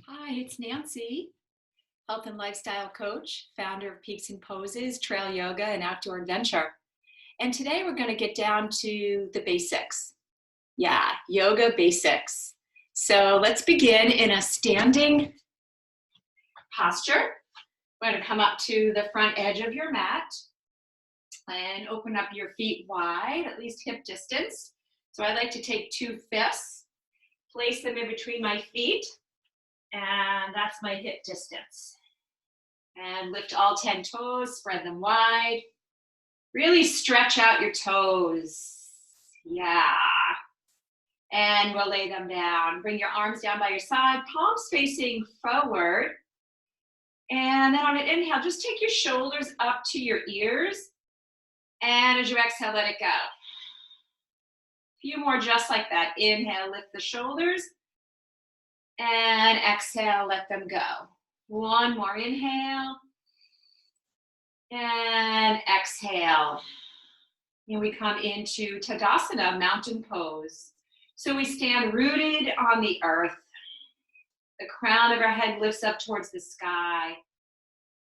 Hi, it's Nancy, health and lifestyle coach, founder of Peaks and Poses, Trail Yoga, and Outdoor Adventure. And today we're going to get down to the basics. Yeah, yoga basics. So let's begin in a standing posture. We're going to come up to the front edge of your mat and open up your feet wide, at least hip distance. So I like to take 2 fists, place them in between my feet, and that's my hip distance. And lift all 10 toes, spread them wide. Really stretch out your toes. Yeah. And we'll lay them down. Bring your arms down by your side, palms facing forward. And then on an inhale, just take your shoulders up to your ears. And as you exhale, let it go. A few more just like that. Inhale, lift the shoulders. And exhale, let them go. One more inhale. And exhale. And we come into Tadasana, mountain pose. So we stand rooted on the earth. The crown of our head lifts up towards the sky.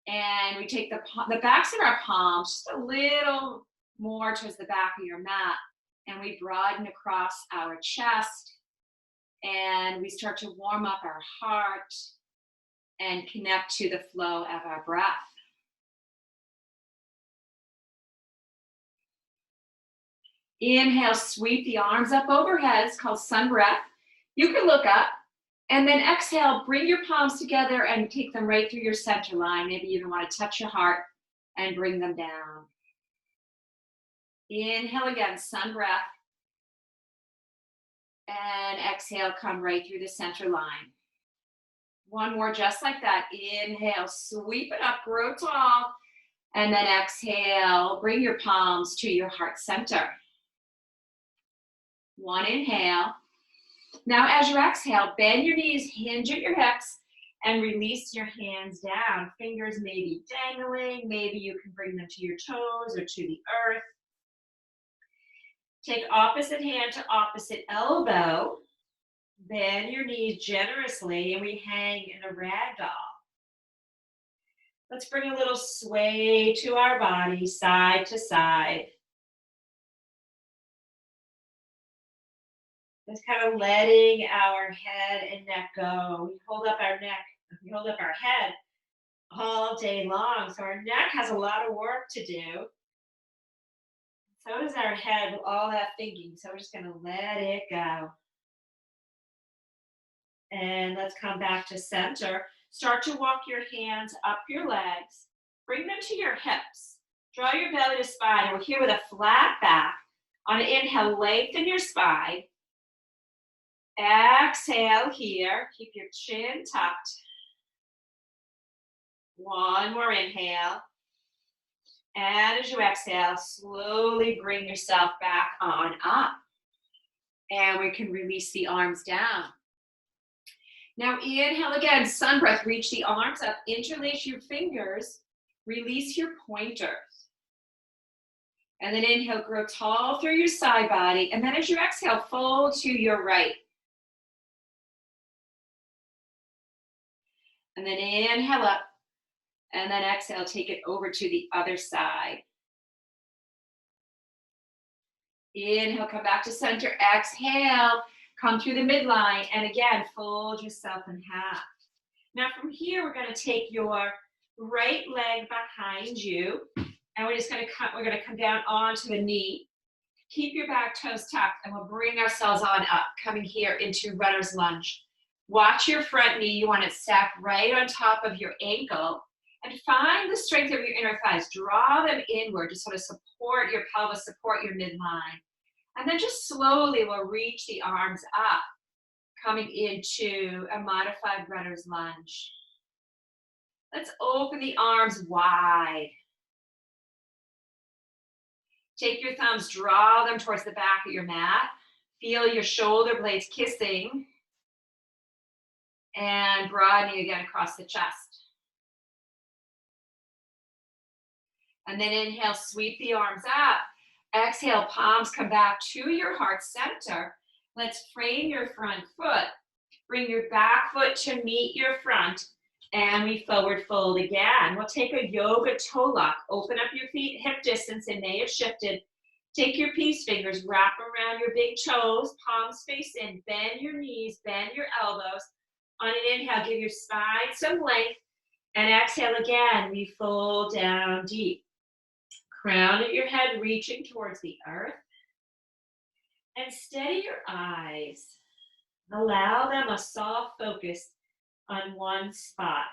And we take the backs of our palms just a little more towards the back of your mat. And we broaden across our chest. And we start to warm up our heart and connect to the flow of our breath. Inhale, sweep the arms up overhead. It's called sun breath. You can look up. And then exhale, bring your palms together and take them right through your center line. Maybe you even want to touch your heart and bring them down. Inhale again, sun breath. And exhale, come right through the center line. One more just like that. Inhale, sweep it up, grow tall. And then exhale, bring your palms to your heart center. One inhale. Now as you exhale, bend your knees, hinge at your hips, and release your hands down. Fingers may be dangling. Maybe you can bring them to your toes or to the earth. Take opposite hand to opposite elbow. Bend your knees generously, and we hang in a ragdoll. Let's bring a little sway to our body, side to side. Just kind of letting our head and neck go. We hold up our neck, we hold up our head all day long. So our neck has a lot of work to do. So does our head with all that thinking. So we're just going to let it go. And let's come back to center. Start to walk your hands up your legs. Bring them to your hips. Draw your belly to spine. And we're here with a flat back. On an inhale, lengthen your spine. Exhale here. Keep your chin tucked. One more inhale. And as you exhale, slowly bring yourself back on up. And we can release the arms down. Now inhale again, sun breath. Reach the arms up, interlace your fingers, release your pointers. And then inhale, grow tall through your side body. And then as you exhale, fold to your right. And then inhale up. And then exhale, take it over to the other side. Inhale, come back to center. Exhale, come through the midline. And again, fold yourself in half. Now from here, we're going to take your right leg behind you. And we're just going to come down onto the knee. Keep your back toes tucked. And we'll bring ourselves on up, coming here into runner's lunge. Watch your front knee. You want it stacked right on top of your ankle. And find the strength of your inner thighs. Draw them inward to sort of support your pelvis, support your midline. And then just slowly we'll reach the arms up, coming into a modified runner's lunge. Let's open the arms wide. Take your thumbs, draw them towards the back of your mat. Feel your shoulder blades kissing. And broadening again across the chest. And then inhale, sweep the arms up. Exhale, palms come back to your heart center. Let's frame your front foot. Bring your back foot to meet your front, and we forward fold again. We'll take a yoga toe lock. Open up your feet hip distance. They may have shifted. Take your peace fingers, wrap around your big toes, palms face in, bend your knees, bend your elbows. On an inhale, give your spine some length, and exhale again, we fold down deep. Crown of your head reaching towards the earth, and steady your eyes. Allow them a soft focus on one spot.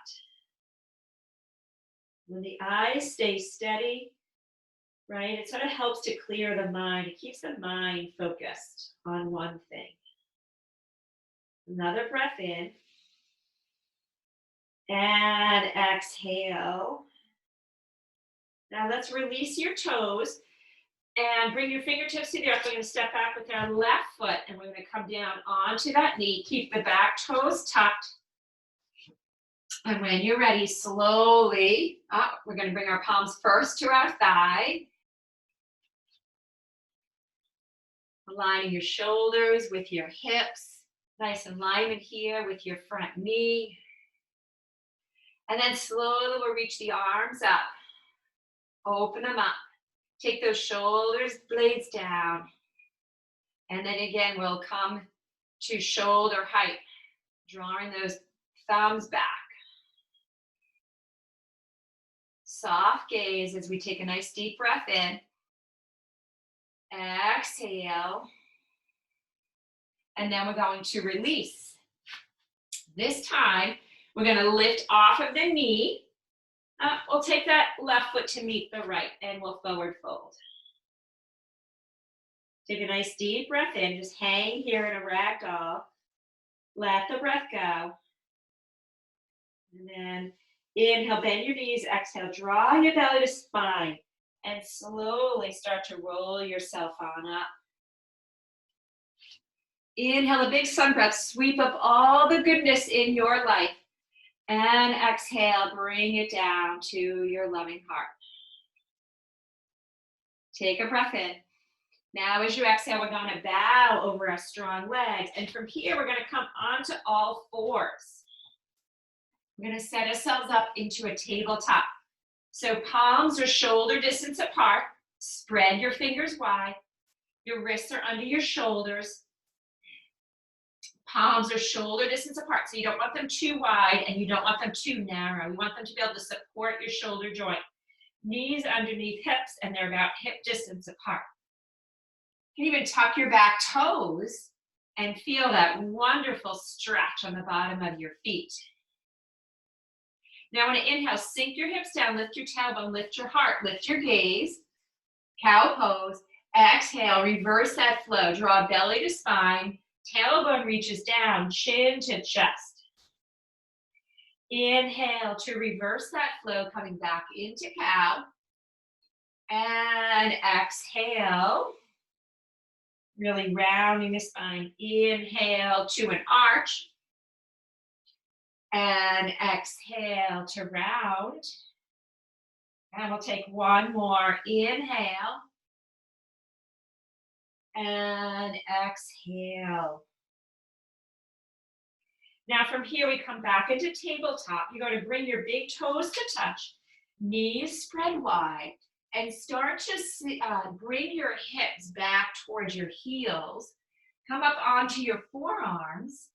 When the eyes stay steady, right, it sort of helps to clear the mind. It keeps the mind focused on one thing. Another breath in. And exhale. Now let's release your toes and bring your fingertips to the earth. We're going to step back with our left foot, and we're going to come down onto that knee. Keep the back toes tucked. And when you're ready, slowly up. We're going to bring our palms first to our thigh. Aligning your shoulders with your hips. Nice alignment here with your front knee. And then slowly we'll reach the arms up. Open them up. Take those shoulders blades down. And then again, we'll come to shoulder height, drawing those thumbs back. Soft gaze as we take a nice deep breath in. Exhale. And then we're going to release. This time, we're going to lift off of the knee. We'll take that left foot to meet the right, and we'll forward fold. Take a nice deep breath in. Just hang here in a ragdoll. Let the breath go. And then inhale, bend your knees. Exhale, draw your belly to spine. And slowly start to roll yourself on up. Inhale, a big sun breath. Sweep up all the goodness in your life. And exhale, bring it down to your loving heart. Take a breath in. Now as you exhale, we're going to bow over our strong legs. And from here, we're going to come onto all fours. We're going to set ourselves up into a tabletop. So palms are shoulder distance apart. Spread your fingers wide. Your wrists are under your shoulders. Palms are shoulder distance apart, so you don't want them too wide and you don't want them too narrow. You want them to be able to support your shoulder joint. Knees underneath hips, and they're about hip distance apart. You can even tuck your back toes and feel that wonderful stretch on the bottom of your feet. Now, I want to inhale, sink your hips down, lift your tailbone, lift your heart, lift your gaze, cow pose. Exhale, reverse that flow, draw belly to spine. Tailbone reaches down, chin to chest. Inhale to reverse that flow, coming back into cow. And exhale, really rounding the spine. Inhale to an arch. And exhale to round. And we'll take one more. Inhale. And exhale. Now from here, we come back into tabletop. You're going to bring your big toes to touch, knees spread wide, and start to bring your hips back towards your heels. Come up onto your forearms,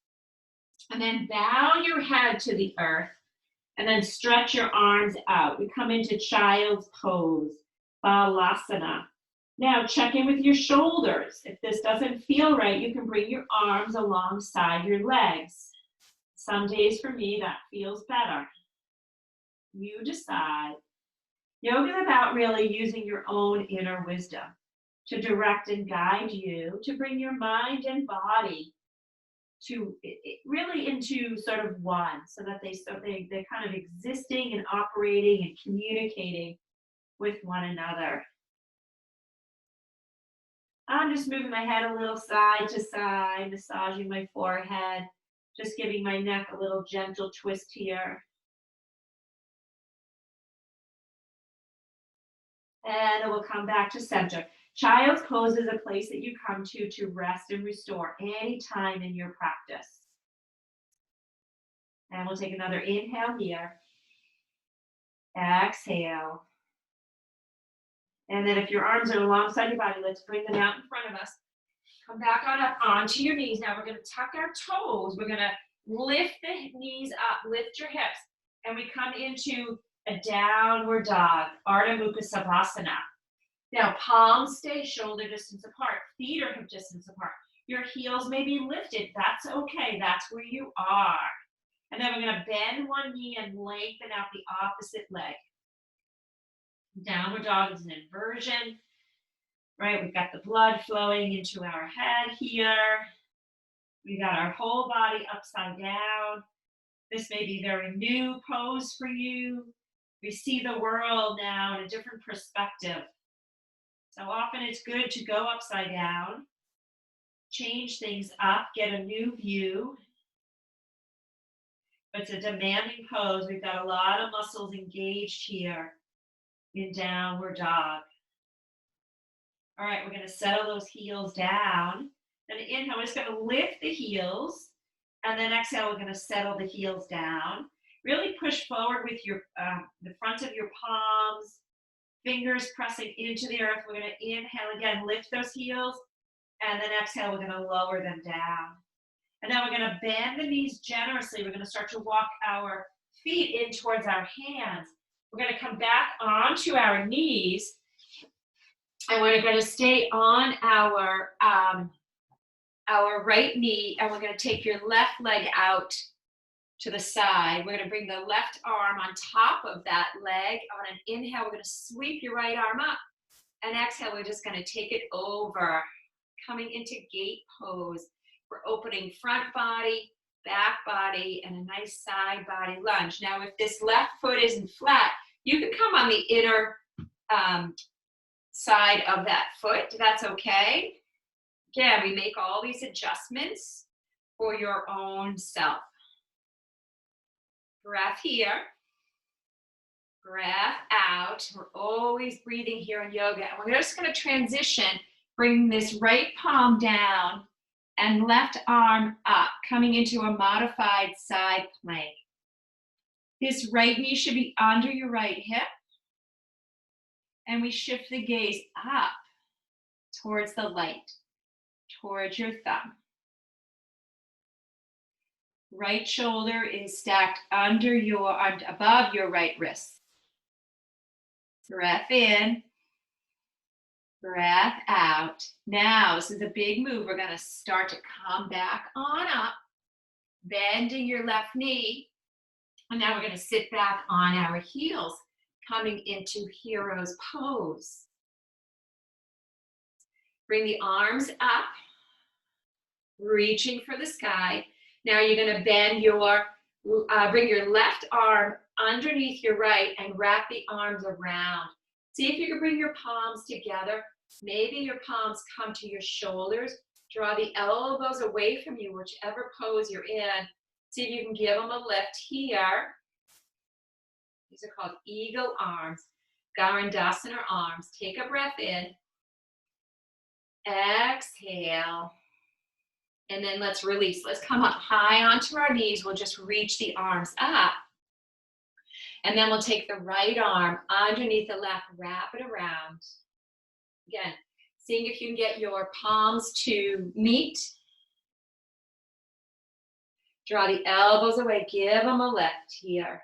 and then bow your head to the earth, and then stretch your arms out. We come into child's pose, Balasana. Now check in with your shoulders. If this doesn't feel right, you can bring your arms alongside your legs. Some days for me, that feels better. You decide. Yoga is about really using your own inner wisdom to direct and guide you, to bring your mind and body to really into sort of one, so that they're kind of existing and operating and communicating with one another. I'm just moving my head a little side to side, massaging my forehead, just giving my neck a little gentle twist here. And we'll come back to center. Child's pose is a place that you come to rest and restore anytime in your practice. And we'll take another inhale here. Exhale. And then if your arms are alongside your body, let's bring them out in front of us. Come back on up onto your knees. Now we're going to tuck our toes. We're going to lift the knees up, lift your hips. And we come into a downward dog, Ardha Mukha Savasana. Now palms stay shoulder distance apart. Feet are hip distance apart. Your heels may be lifted. That's okay. That's where you are. And then we're going to bend one knee and lengthen out the opposite leg. Downward dog is an inversion, right? We've got the blood flowing into our head here. We got our whole body upside down. This may be a very new pose for you. We see the world now in a different perspective. So often it's good to go upside down, change things up, get a new view. But it's a demanding pose. We've got a lot of muscles engaged here in downward dog. All right, we're going to settle those heels down. Then inhale, we're just going to lift the heels. And then exhale, we're going to settle the heels down. Really push forward with your the front of your palms, fingers pressing into the earth. We're going to inhale again, lift those heels. And then exhale, we're going to lower them down. And now we're going to bend the knees generously. We're going to start to walk our feet in towards our hands. We're going to come back onto our knees. And we're going to stay on our right knee. And we're going to take your left leg out to the side. We're going to bring the left arm on top of that leg. On an inhale, we're going to sweep your right arm up. And exhale, we're just going to take it over. Coming into gate pose. We're opening front body, back body, and a nice side body lunge. Now, if this left foot isn't flat, you can come on the inner side of that foot. That's okay. Again, we make all these adjustments for your own self. Breath here. Breath out. We're always breathing here in yoga. And we're just going to transition, bring this right palm down and left arm up, coming into a modified side plank. This right knee should be under your right hip. And we shift the gaze up towards the light, towards your thumb. Right shoulder is stacked above your right wrist. Breath in. Breath out. Now, this is a big move. We're going to start to come back on up, bending your left knee. And now we're going to sit back on our heels, coming into hero's pose. Bring the arms up, reaching for the sky. Now you're going to bring your left arm underneath your right and wrap the arms around. See if you can bring your palms together. Maybe your palms come to your shoulders. Draw the elbows away from you, whichever pose you're in. See if you can give them a lift here. These are called eagle arms, Garandasana arms. Take a breath in. Exhale. And then let's release. Let's come up high onto our knees. We'll just reach the arms up. And then we'll take the right arm underneath the left, wrap it around. Again, seeing if you can get your palms to meet. Draw the elbows away. Give them a lift here.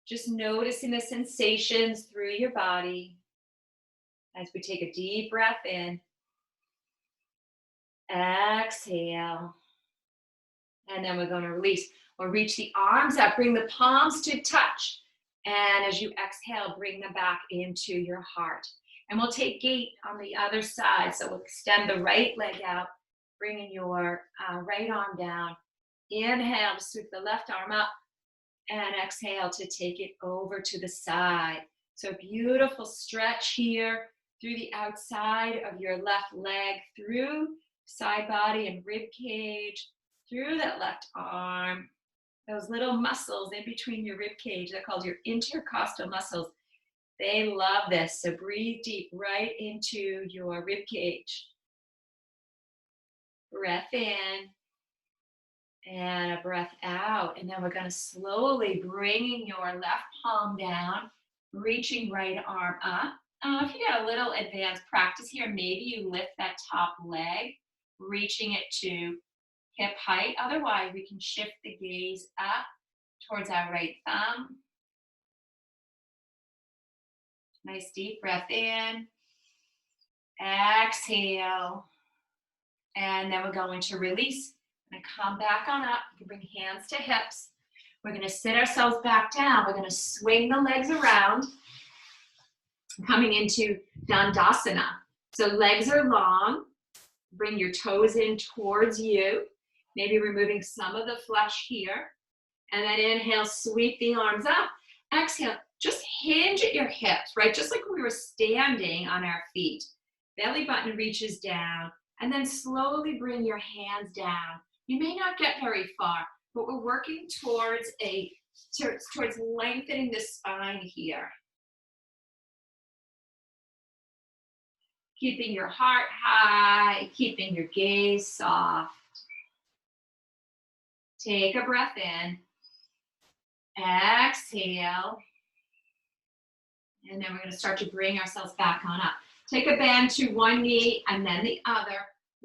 Just noticing the sensations through your body as we take a deep breath in. Exhale. And then we're going to release. We'll reach the arms up, bring the palms to touch. And as you exhale, bring them back into your heart. And we'll take gate on the other side. So we'll extend the right leg out, bringing your right arm down. Inhale to sweep the left arm up. And exhale to take it over to the side. So beautiful stretch here through the outside of your left leg, through side body and rib cage, through that left arm. Those little muscles in between your rib cage, they're called your intercostal muscles. They love this. So breathe deep right into your rib cage. Breath in. And a breath out. And then we're going to slowly bringing your left palm down, reaching right arm up. If you got a little advanced practice here, maybe you lift that top leg, reaching it to hip height. Otherwise, we can shift the gaze up towards our right thumb. Nice deep breath in. Exhale. And then we're going to release. We're going to come back on up. You can bring hands to hips. We're going to sit ourselves back down. We're going to swing the legs around, coming into Dandasana. So legs are long. Bring your toes in towards you. Maybe removing some of the flesh here. And then inhale, sweep the arms up. Exhale, just hinge at your hips, right? Just like when we were standing on our feet. Belly button reaches down. And then slowly bring your hands down. You may not get very far, but we're working towards lengthening the spine here. Keeping your heart high, keeping your gaze soft. Take a breath in. Exhale. And then we're going to start to bring ourselves back on up. Take a bend to one knee and then the other.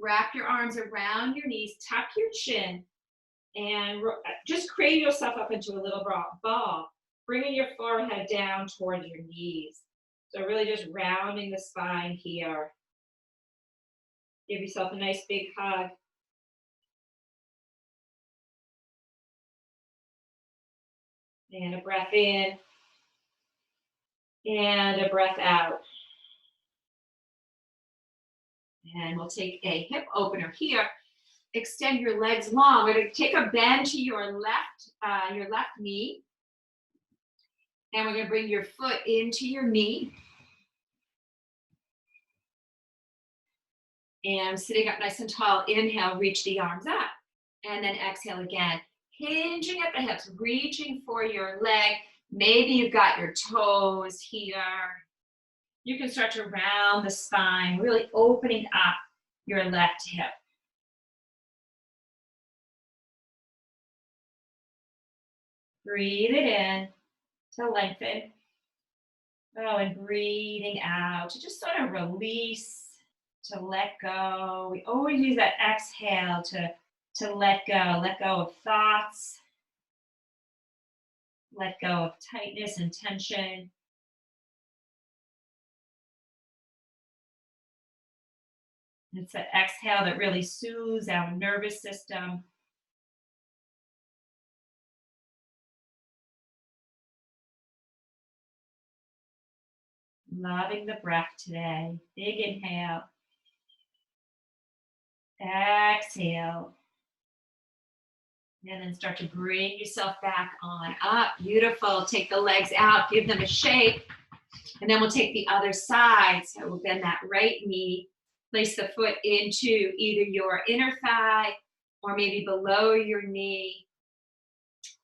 Wrap your arms around your knees, tuck your chin, and just cradle yourself up into a little ball, bringing your forehead down towards your knees. So really just rounding the spine here. Give yourself a nice big hug. And a breath in, and a breath out. And we'll take a hip opener here. Extend your legs long. We're going to take a bend to your left knee. And we're going to bring your foot into your knee. And sitting up nice and tall, inhale, reach the arms up. And then exhale again. Hinging at the hips, reaching for your leg. Maybe you've got your toes here. You can start to round the spine, really opening up your left hip. Breathe it in to lengthen. Oh, and breathing out to just sort of release, to let go. We always use that exhale to let go of thoughts, let go of tightness and tension. It's that exhale that really soothes our nervous system. Loving the breath today. Big inhale. Exhale. And then start to bring yourself back on up. Beautiful. Take the legs out. Give them a shake. And then we'll take the other side. So we'll bend that right knee. Place the foot into either your inner thigh or maybe below your knee.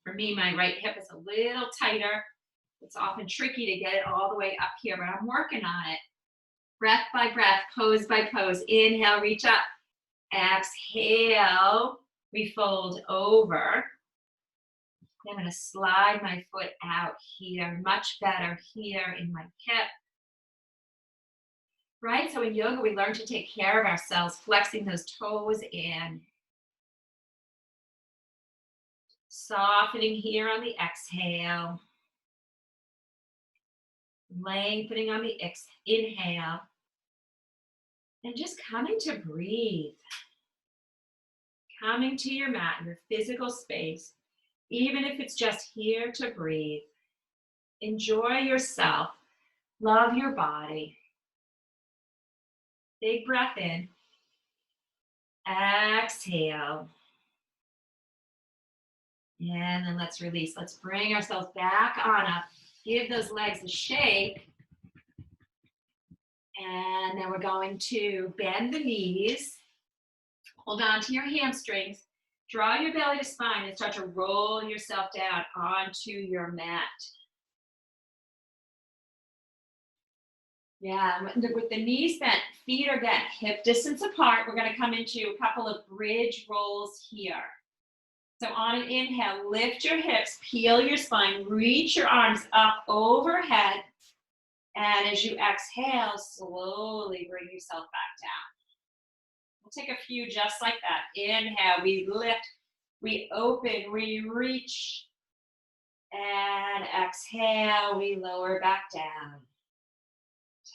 For me, my right hip is a little tighter. It's often tricky to get it all the way up here, but I'm working on it. Breath by breath, pose by pose. Inhale, reach up. Exhale, we fold over. I'm going to slide my foot out here. Much better here in my hip. Right? So in yoga, we learn to take care of ourselves, flexing those toes in. Softening here on the exhale. Lengthening on the inhale. And just coming to breathe. Coming to your mat, your physical space, even if it's just here to breathe. Enjoy yourself. Love your body. Big breath in. Exhale. And then let's release. Let's bring ourselves back on up. Give those legs a shake. And then we're going to bend the knees. Hold on to your hamstrings. Draw your belly to spine and start to roll yourself down onto your mat. Yeah, with the knees bent, feet are bent, hip distance apart. We're going to come into a couple of bridge rolls here. So on an inhale, lift your hips, peel your spine, reach your arms up overhead. And as you exhale, slowly bring yourself back down. We'll take a few just like that. Inhale, we lift, we open, we reach. And exhale, we lower back down,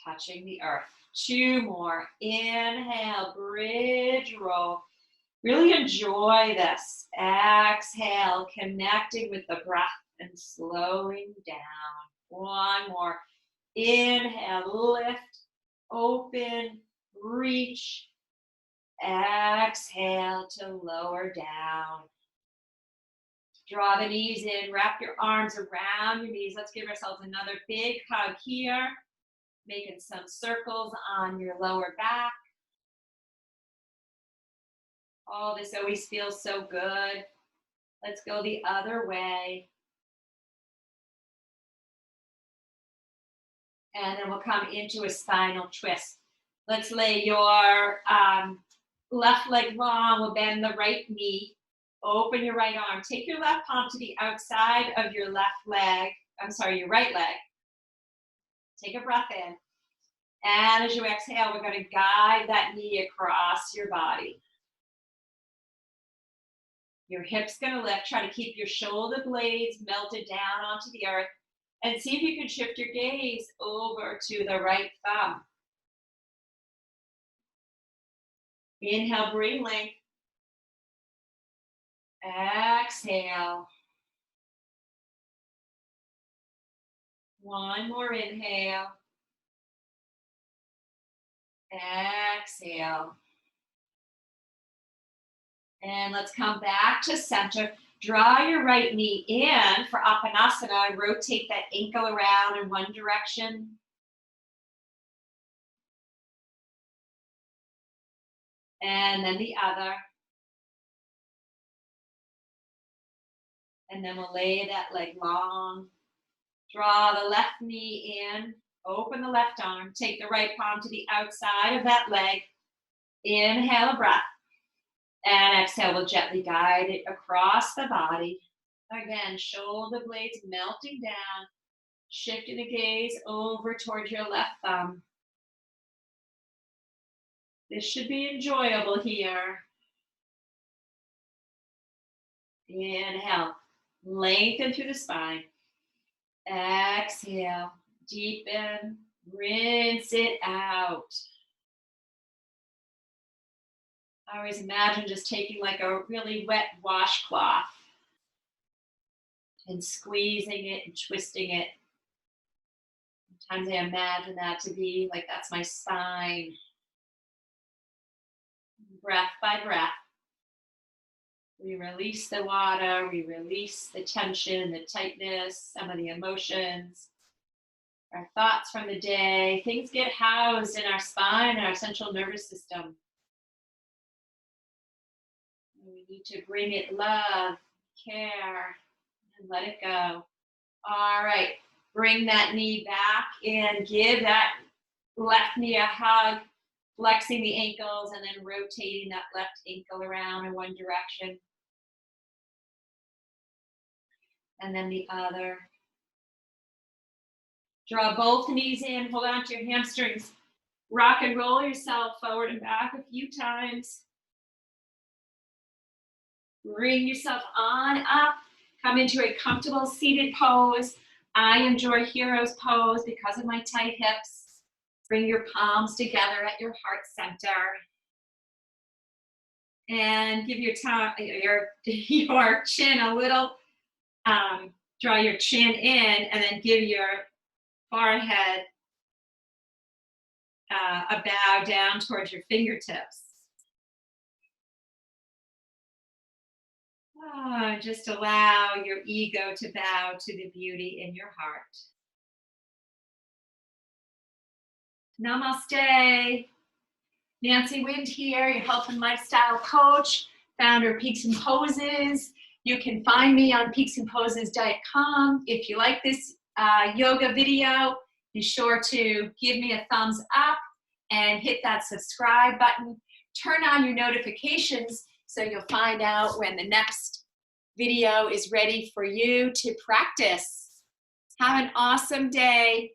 touching the earth. 2 more. Inhale, bridge roll. Really enjoy this. Exhale, connecting with the breath and slowing down. 1 more. Inhale, lift, open, reach. Exhale to lower down. Draw the knees in, wrap your arms around your knees. Let's give ourselves another big hug here. Making some circles on your lower back. Oh, this always feels so good. Let's go the other way. And then we'll come into a spinal twist. Let's lay your left leg long. We'll bend the right knee. Open your right arm. Take your left palm to the outside of your left leg. Your right leg. Take a breath in. And as you exhale, we're going to guide that knee across your body. Your hips going to lift. Try to keep your shoulder blades melted down onto the earth. And see if you can shift your gaze over to the right thumb. Inhale, bring length. Exhale. 1 more inhale. Exhale. And let's come back to center. Draw your right knee in for Apanasana. Rotate that ankle around in one direction. And then the other. And then we'll lay that leg long. Draw the left knee in. Open the left arm. Take the right palm to the outside of that leg. Inhale a breath. And exhale, we'll gently guide it across the body. Again, shoulder blades melting down. Shifting the gaze over towards your left thumb. This should be enjoyable here. Inhale, lengthen through the spine. Exhale, deepen, rinse it out. I always imagine just taking like a really wet washcloth and squeezing it and twisting it. Sometimes I imagine that to be like that's my spine. Breath by breath. We release the water, we release the tension, the tightness, some of the emotions, our thoughts from the day. Things get housed in our spine and our central nervous system. We need to bring it love, care, and let it go. All right, bring that knee back and give that left knee a hug, flexing the ankles and then rotating that left ankle around in one direction. And then the other. Draw both knees in, hold on to your hamstrings. Rock and roll yourself forward and back a few times. Bring yourself on up. Come into a comfortable seated pose. I enjoy hero's pose because of my tight hips. Bring your palms together at your heart center. And give your chin a little, draw your chin in and then give your forehead a bow down towards your fingertips. Just allow your ego to bow to the beauty in your heart. Namaste. Nancy Wind here, your health and lifestyle coach, founder of Peaks and Poses. You can find me on peaksandposes.com. If you like this yoga video, be sure to give me a thumbs up and hit that subscribe button. Turn on your notifications so you'll find out when the next video is ready for you to practice. Have an awesome day.